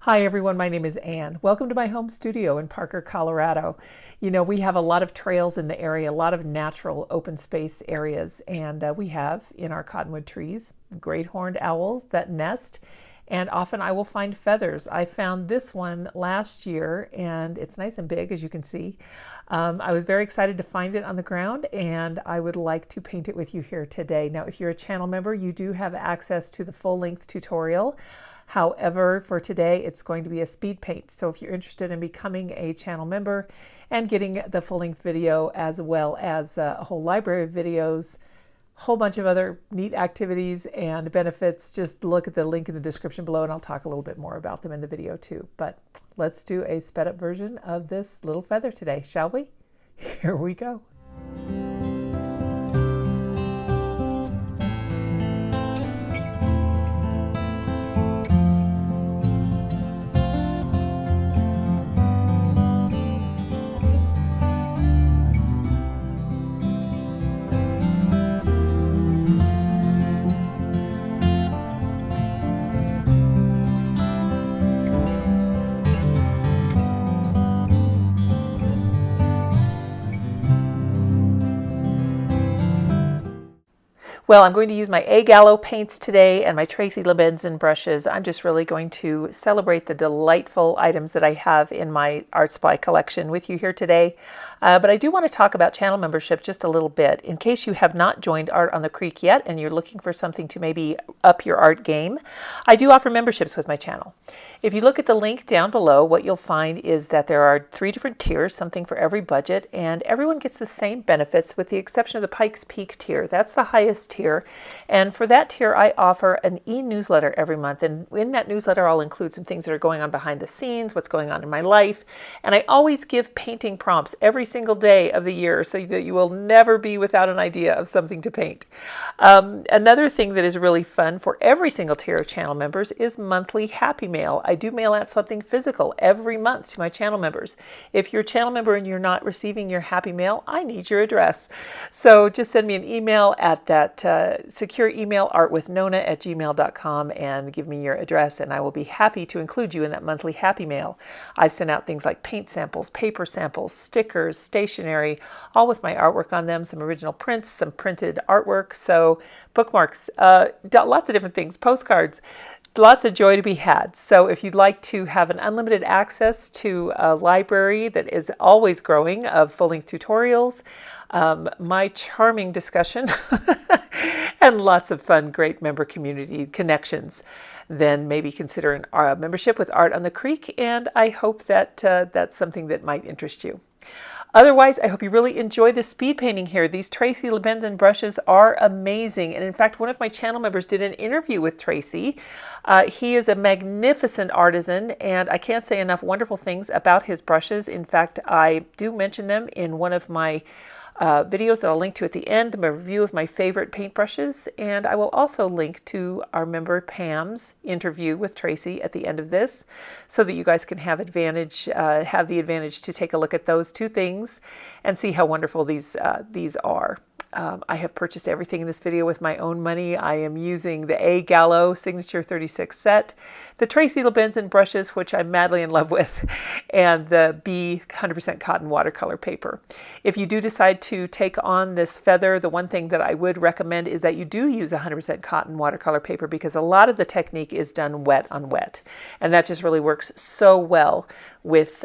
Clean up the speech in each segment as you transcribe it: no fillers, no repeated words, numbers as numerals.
Hi everyone, my name is Ann. Welcome to my home studio in Parker, Colorado. You know, we have a lot of trails in the area, a lot of natural open space areas, and we have in our cottonwood trees great horned owls that nest, and often I will find feathers. I found this one last year and it's nice and big, as you can see. I was very excited to find it on the ground, and I would like to paint it with you here today. Now, if you're a channel member, you do have access to the full-length tutorial. However, for today, it's going to be a speed paint. So if you're interested in becoming a channel member and getting the full-length video as well as a whole library of videos, a whole bunch of other neat activities and benefits, just look at the link in the description below and I'll talk a little bit more about them in the video too. But let's do a sped up version of this little feather today, shall we? Here we go. Well, I'm going to use my Gallo paints today and my Tracy Lebenzon brushes. I'm just really going to celebrate the delightful items that I have in my art supply collection with you here today. But I do want to talk about channel membership just a little bit. In case you have not joined Art on the Creek yet and you're looking for something to maybe up your art game, I do offer memberships with my channel. If you look at the link down below, what you'll find is that there are 3 different tiers, something for every budget, and everyone gets the same benefits with the exception of the Pikes Peak tier. That's the highest tier. And for that tier, I offer an e-newsletter every month. And in that newsletter, I'll include some things that are going on behind the scenes, what's going on in my life. And I always give painting prompts every single day of the year so that you will never be without an idea of something to paint. Another thing that is really fun for every single tier of channel members is monthly Happy Mail. I do mail out something physical every month to my channel members. If you're a channel member and you're not receiving your Happy Mail, I need your address. So just send me an email at that secure email, artwithnona@gmail.com, and give me your address, and I will be happy to include you in that monthly Happy Mail. I've sent out things like paint samples, paper samples, stickers, stationery, all with my artwork on them, some original prints, some printed artwork, so bookmarks, lots of different things, postcards. Lots of joy to be had. So if you'd like to have an unlimited access to a library that is always growing of full-length tutorials, my charming discussion, and lots of fun, great member community connections, then maybe consider a membership with Art on the Creek, and I hope that that's something that might interest you. Otherwise, I hope you really enjoy the speed painting here. These Tracy Lebenzon brushes are amazing. And in fact, one of my channel members did an interview with Tracy. He is a magnificent artisan, and I can't say enough wonderful things about his brushes. In fact, I do mention them in one of my videos that I'll link to at the end, my review of my favorite paintbrushes, and I will also link to our member Pam's interview with Tracy at the end of this, so that you guys can have the advantage to take a look at those 2 things and see how wonderful these are. I have purchased everything in this video with my own money. I am using the Gallo Signature 36 set, the Tracy Lebenzon brushes, which I'm madly in love with, and the 100% Cotton Watercolor paper. If you do decide to take on this feather, the one thing that I would recommend is that you do use 100% Cotton Watercolor paper, because a lot of the technique is done wet on wet, and that just really works so well with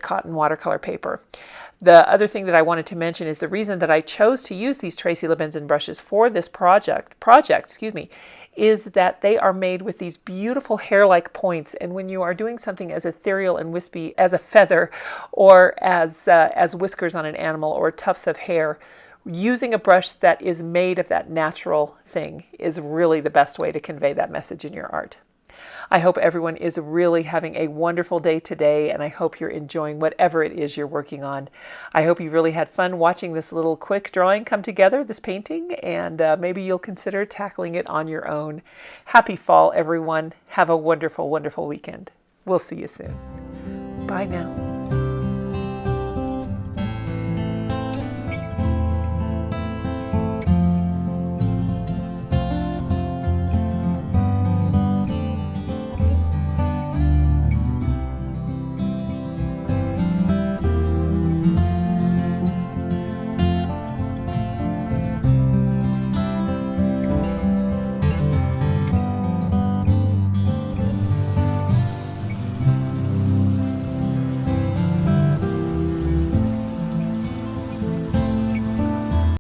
Cotton Watercolor paper. The other thing that I wanted to mention is the reason that I chose to use these Tracy Lebenzon brushes for this project, is that they are made with these beautiful hair-like points. And when you are doing something as ethereal and wispy as a feather, or as whiskers on an animal, or tufts of hair, using a brush that is made of that natural thing is really the best way to convey that message in your art. I hope everyone is really having a wonderful day today, and I hope you're enjoying whatever it is you're working on. I hope you really had fun watching this little quick drawing come together, this painting, and maybe you'll consider tackling it on your own. Happy fall, everyone. Have a wonderful, wonderful weekend. We'll see you soon. Bye now.